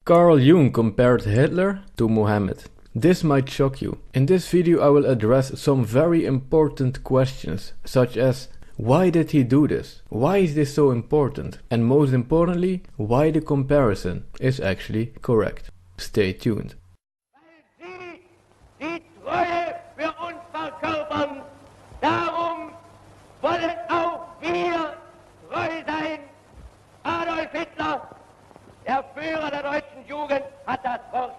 Carl Jung compared Hitler to Mohammed. This might shock you. In this video I will address some very important questions, such as why did he do this? Why is this so important? And most importantly, why the comparison is actually correct. Stay tuned. Weil Sie die Treue für uns verkörpern, darum wollen auch wir treu sein. Adolf Hitler, der Führer der deutschen Jugend, hat das Wort.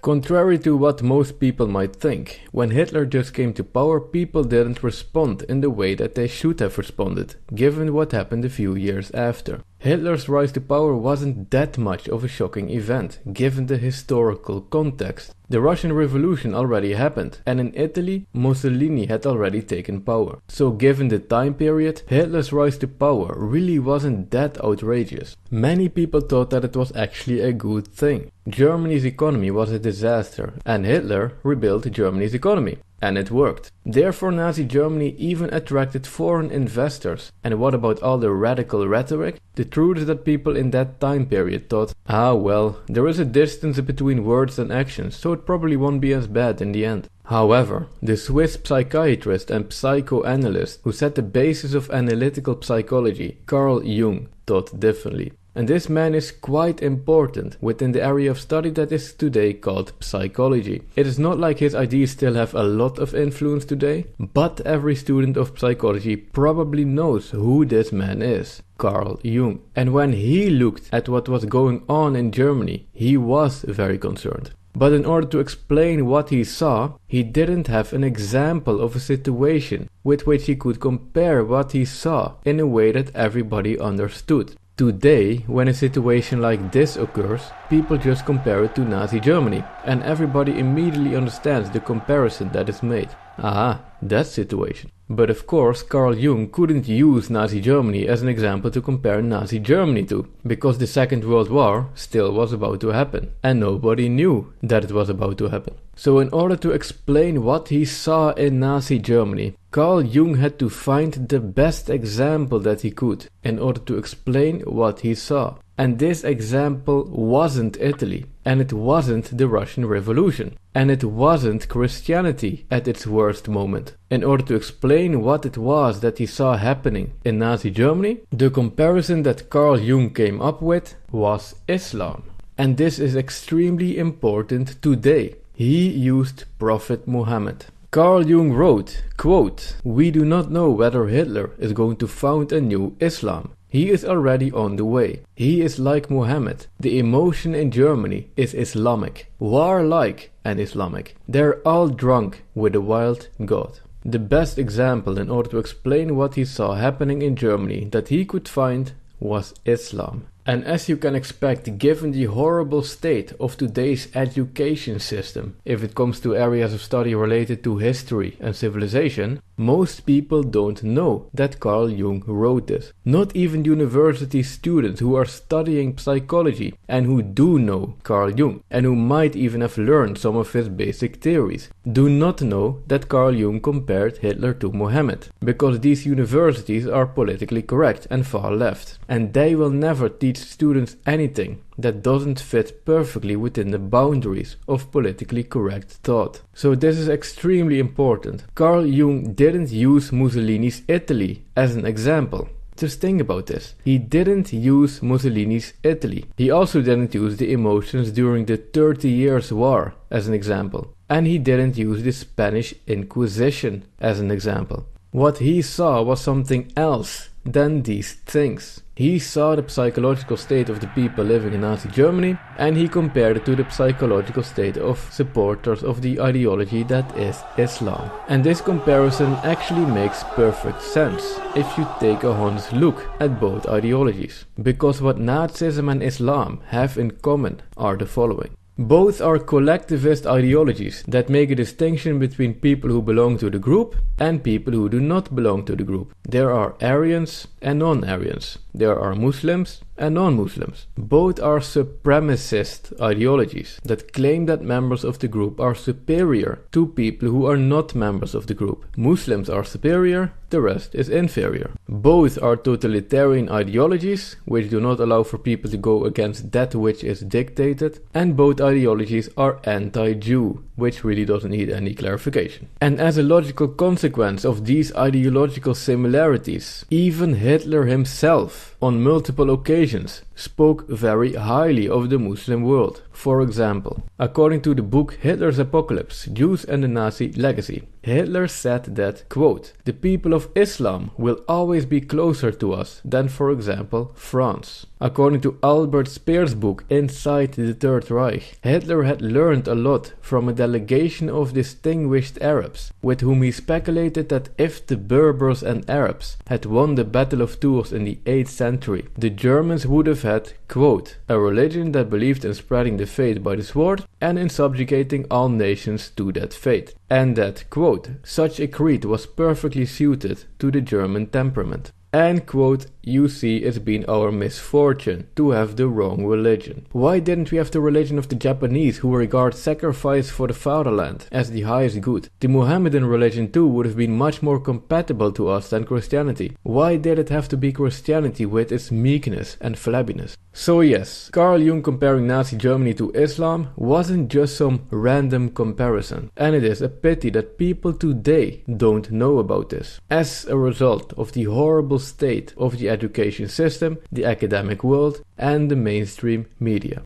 Contrary to what most people might think, when Hitler just came to power, people didn't respond in the way that they should have responded, given what happened a few years after. Hitler's rise to power wasn't that much of a shocking event, given the historical context. The Russian Revolution already happened, and in Italy, Mussolini had already taken power. So given the time period, Hitler's rise to power really wasn't that outrageous. Many people thought that it was actually a good thing. Germany's economy was a disaster, and Hitler rebuilt Germany's economy. And it worked. Therefore, Nazi Germany even attracted foreign investors. And what about all the radical rhetoric? The truth is that people in that time period thought, well, there is a distance between words and actions, so it probably won't be as bad in the end. However, the Swiss psychiatrist and psychoanalyst who set the basis of analytical psychology, Carl Jung, thought differently. And this man is quite important within the area of study that is today called psychology. It is not like his ideas still have a lot of influence today, but every student of psychology probably knows who this man is, Carl Jung. And when he looked at what was going on in Germany, he was very concerned. But in order to explain what he saw, he didn't have an example of a situation with which he could compare what he saw in a way that everybody understood. Today, when a situation like this occurs, people just compare it to Nazi Germany, and everybody immediately understands the comparison that is made. That situation. But of course, Carl Jung couldn't use Nazi Germany as an example to compare Nazi Germany to, because the Second World War still was about to happen, and nobody knew that it was about to happen. So in order to explain what he saw in Nazi Germany, Carl Jung had to find the best example that he could in order to explain what he saw. And this example wasn't Italy, and it wasn't the Russian Revolution, and it wasn't Christianity at its worst moment. In order to explain what it was that he saw happening in Nazi Germany, the comparison that Carl Jung came up with was Islam. And this is extremely important today. He used Prophet Mohammad. Carl Jung wrote, quote, "We do not know whether Hitler is going to found a new Islam. He is already on the way. He is like Mohammed. The emotion in Germany is Islamic, warlike and Islamic. They're all drunk with a wild God." The best example in order to explain what he saw happening in Germany that he could find was Islam. And as you can expect, given the horrible state of today's education system, if it comes to areas of study related to history and civilization, most people don't know that Carl Jung wrote this. Not even university students who are studying psychology and who do know Carl Jung, and who might even have learned some of his basic theories, do not know that Carl Jung compared Hitler to Mohammed, because these universities are politically correct and far left, and they will never teach students anything that doesn't fit perfectly within the boundaries of politically correct thought. So this is extremely important. Carl Jung didn't use Mussolini's Italy as an example. Just think about this. He didn't use Mussolini's Italy. He also didn't use the emotions during the 30 Years' War as an example. And he didn't use the Spanish Inquisition as an example. What he saw was something else than these things. He saw the psychological state of the people living in Nazi Germany, and he compared it to the psychological state of supporters of the ideology that is Islam. And this comparison actually makes perfect sense if you take a honest look at both ideologies. Because what Nazism and Islam have in common are the following. Both are collectivist ideologies that make a distinction between people who belong to the group and people who do not belong to the group. There are Aryans and non-Aryans. There are Muslims and non-Muslims. Both are supremacist ideologies that claim that members of the group are superior to people who are not members of the group. Muslims are superior, the rest is inferior. Both are totalitarian ideologies which do not allow for people to go against that which is dictated, and both ideologies are anti-Jew, which really doesn't need any clarification. And as a logical consequence of these ideological similarities, even Hitler himself, on multiple occasions, spoke very highly of the Muslim world. For example, according to the book Hitler's Apocalypse, Jews and the Nazi Legacy, Hitler said that, quote, "The people of Islam will always be closer to us than, for example, France." According to Albert Speer's book Inside the Third Reich, Hitler had learned a lot from a delegation of distinguished Arabs, with whom he speculated that if the Berbers and Arabs had won the Battle of Tours in the 8th century, the Germans would have had, quote, "a religion that believed in spreading the faith by the sword and in subjugating all nations to that faith, and that, quote, such a creed was perfectly suited to the German temperament." And quote, "You see, it's been our misfortune to have the wrong religion. Why didn't we have the religion of the Japanese, who regard sacrifice for the fatherland as the highest good? The Mohammedan religion too would have been much more compatible to us than Christianity. Why did it have to be Christianity with its meekness and flabbiness?" So yes, Carl Jung comparing Nazi Germany to Islam wasn't just some random comparison, and it is a pity that people today don't know about this, as a result of the horrible state of the education system, the academic world, and the mainstream media.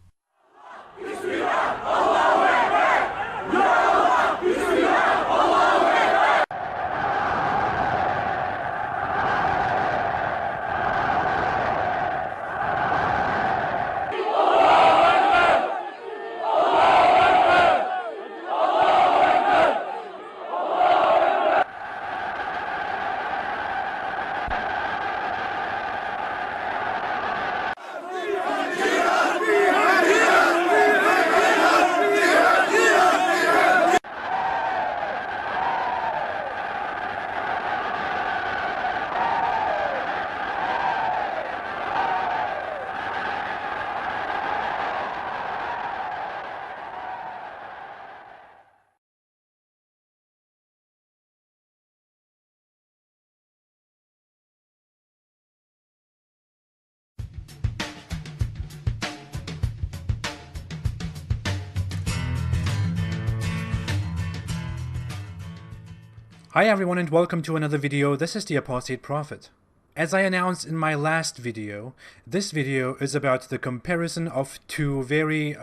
Hi everyone and welcome to another video. This is the Apostate Prophet. As I announced in my last video, this video is about the comparison of two very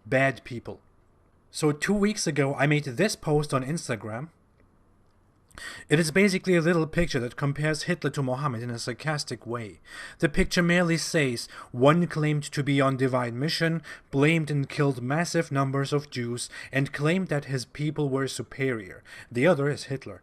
bad people. So 2 weeks ago I made this post on Instagram. It is basically a little picture that compares Hitler to Mohammed in a sarcastic way. The picture merely says, one claimed to be on divine mission, blamed and killed massive numbers of Jews, and claimed that his people were superior. The other is Hitler.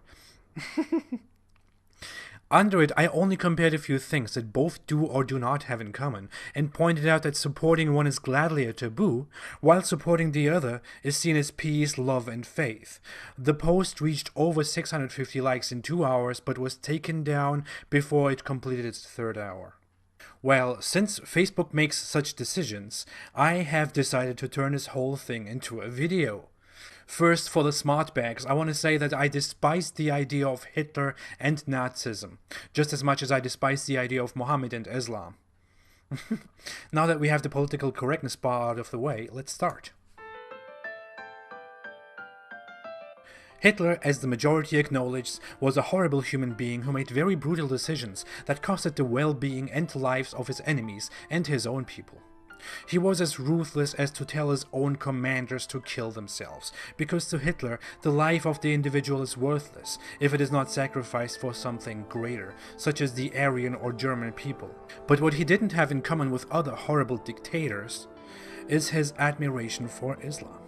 Under it, I only compared a few things that both do or do not have in common, and pointed out that supporting one is gladly a taboo, while supporting the other is seen as peace, love, and faith. The post reached over 650 likes in 2 hours, but was taken down before it completed its third hour. Well, since Facebook makes such decisions, I have decided to turn this whole thing into a video. First, for the smart bags, I want to say that I despise the idea of Hitler and Nazism, just as much as I despise the idea of Mohammed and Islam. Now that we have the political correctness part out of the way, let's start. Hitler, as the majority acknowledges, was a horrible human being who made very brutal decisions that costed the well-being and lives of his enemies and his own people. He was as ruthless as to tell his own commanders to kill themselves, because to Hitler, the life of the individual is worthless if it is not sacrificed for something greater, such as the Aryan or German people. But what he didn't have in common with other horrible dictators is his admiration for Islam.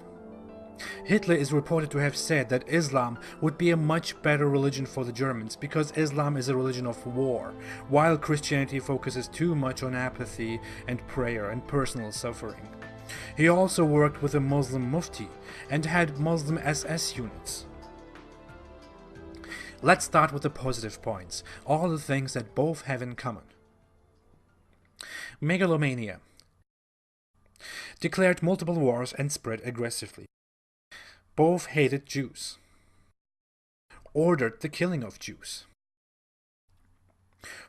Hitler is reported to have said that Islam would be a much better religion for the Germans because Islam is a religion of war, while Christianity focuses too much on apathy and prayer and personal suffering. He also worked with a Muslim mufti and had Muslim SS units. Let's start with the positive points, all the things that both have in common. Megalomania. Declared multiple wars and spread aggressively. Both hated Jews. Ordered the killing of Jews.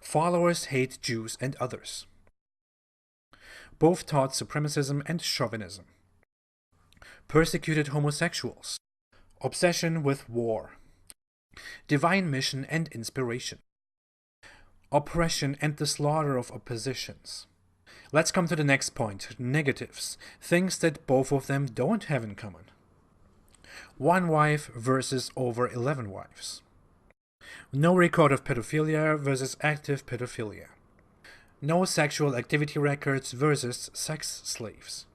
Followers hate Jews and others. Both taught supremacism and chauvinism. Persecuted homosexuals. Obsession with war. Divine mission and inspiration. Oppression and the slaughter of oppositions. Let's come to the next point, negatives, things that both of them don't have in common. One wife versus over 11 wives. No record of pedophilia versus active pedophilia. No sexual activity records versus sex slaves.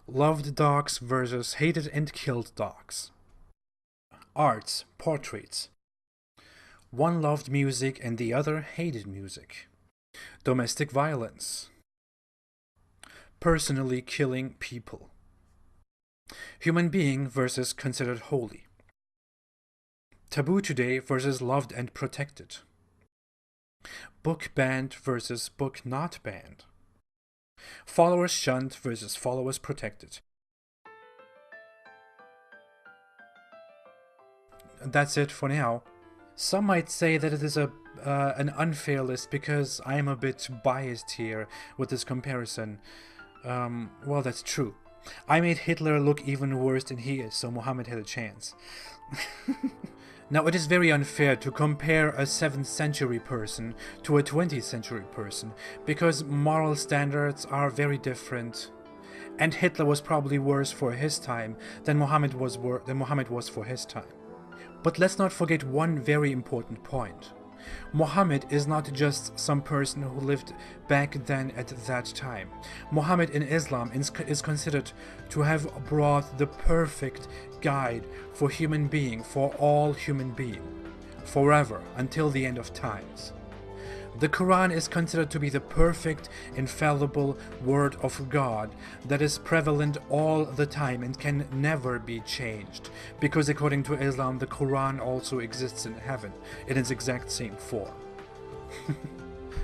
Loved dogs versus hated and killed dogs. Arts, portraits. One loved music and the other hated music. Domestic violence. Personally killing people. Human being versus considered holy. Taboo today versus loved and protected. Book banned versus book not banned. Followers shunned versus followers protected. That's it for now. Some might say that it is an unfair list because I am a bit biased here with this comparison. Well, that's true. I made Hitler look even worse than he is, so Mohammed had a chance. Now, it is very unfair to compare a 7th century person to a 20th century person, because moral standards are very different, and Hitler was probably worse for his time than Mohammed was for his time. But let's not forget one very important point. Mohammed is not just some person who lived back then at that time. Mohammed in Islam is considered to have brought the perfect guide for human being, for all human being, forever, until the end of times. The Quran is considered to be the perfect, infallible word of God that is prevalent all the time and can never be changed, because according to Islam, the Quran also exists in heaven in its exact same form.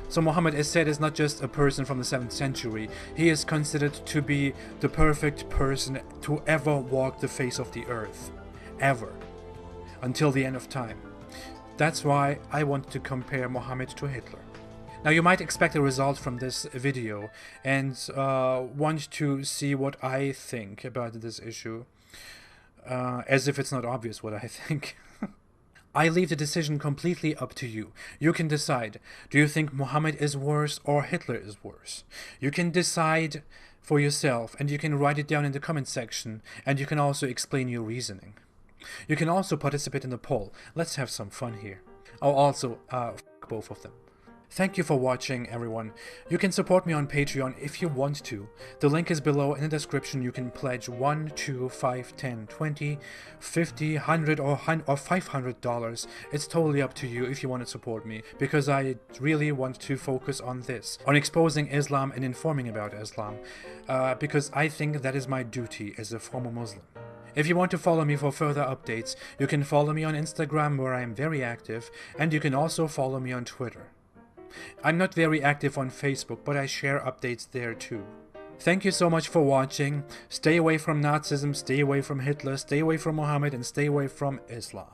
So Muhammad, as said, is not just a person from the 7th century. He is considered to be the perfect person to ever walk the face of the earth. Ever. Until the end of time. That's why I want to compare Mohammed to Hitler. Now, you might expect a result from this video and want to see what I think about this issue, as if it's not obvious what I think. I leave the decision completely up to you. You can decide. Do you think Mohammed is worse or Hitler is worse? You can decide for yourself, and you can write it down in the comment section, and you can also explain your reasoning. You can also participate in the poll. Let's have some fun here. Oh, also, both of them. Thank you for watching, everyone. You can support me on Patreon if you want to. The link is below in the description. You can pledge $1, $2, $5, $10, $20, $50, $100, or $500. It's totally up to you if you want to support me, because I really want to focus on this, on exposing Islam and informing about Islam, because I think that is my duty as a former Muslim. If you want to follow me for further updates, you can follow me on Instagram, where I am very active, and you can also follow me on Twitter. I'm not very active on Facebook, but I share updates there too. Thank you so much for watching. Stay away from Nazism, stay away from Hitler, stay away from Mohammed, and stay away from Islam.